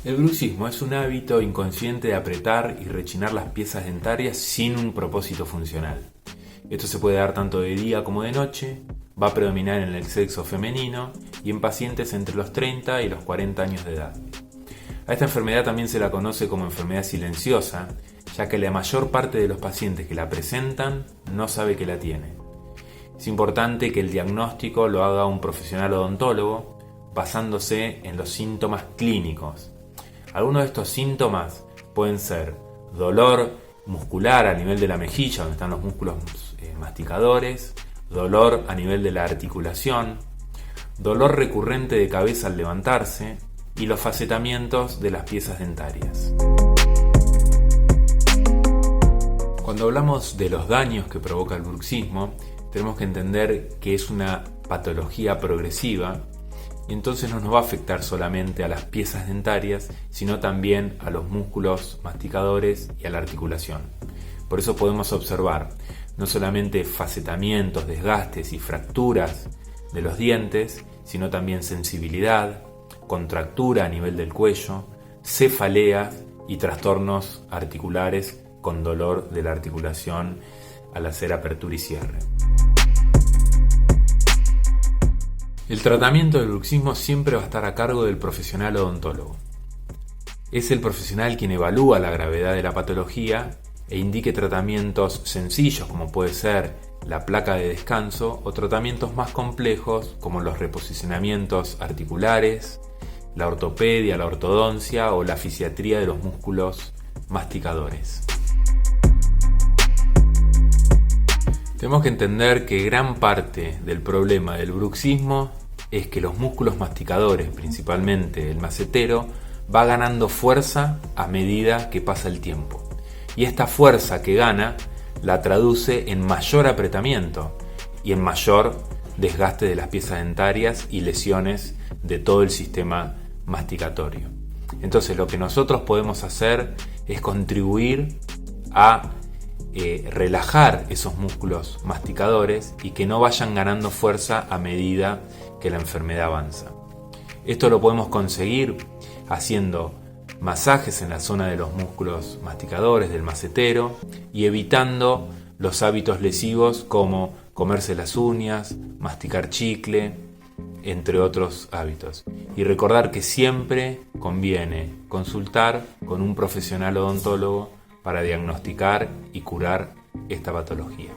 El bruxismo es un hábito inconsciente de apretar y rechinar las piezas dentarias sin un propósito funcional. Esto se puede dar tanto de día como de noche, va a predominar en el sexo femenino y en pacientes entre los 30 y los 40 años de edad. A esta enfermedad también se la conoce como enfermedad silenciosa, ya que la mayor parte de los pacientes que la presentan no sabe que la tiene. Es importante que el diagnóstico lo haga un profesional odontólogo basándose en los síntomas clínicos. Algunos de estos síntomas pueden ser dolor muscular a nivel de la mejilla, donde están los músculos masticadores, dolor a nivel de la articulación, dolor recurrente de cabeza al levantarse y los facetamientos de las piezas dentarias. Cuando hablamos de los daños que provoca el bruxismo, tenemos que entender que es una patología progresiva y entonces no nos va a afectar solamente a las piezas dentarias, sino también a los músculos masticadores y a la articulación. Por eso podemos observar no solamente facetamientos, desgastes y fracturas de los dientes, sino también sensibilidad, contractura a nivel del cuello, cefaleas y trastornos articulares con dolor de la articulación al hacer apertura y cierre. El tratamiento del bruxismo siempre va a estar a cargo del profesional odontólogo. Es el profesional quien evalúa la gravedad de la patología e indique tratamientos sencillos como puede ser la placa de descanso o tratamientos más complejos como los reposicionamientos articulares, la ortopedia, la ortodoncia o la fisiatría de los músculos masticadores. Tenemos que entender que gran parte del problema del bruxismo es que los músculos masticadores, principalmente el macetero, va ganando fuerza a medida que pasa el tiempo. Y esta fuerza que gana la traduce en mayor apretamiento y en mayor desgaste de las piezas dentarias y lesiones de todo el sistema masticatorio. Entonces lo que nosotros podemos hacer es contribuir a relajar esos músculos masticadores y que no vayan ganando fuerza a medida que la enfermedad avanza. Esto lo podemos conseguir haciendo masajes en la zona de los músculos masticadores del macetero y evitando los hábitos lesivos como comerse las uñas, masticar chicle, entre otros hábitos. Y recordar que siempre conviene consultar con un profesional odontólogo para diagnosticar y curar esta patología.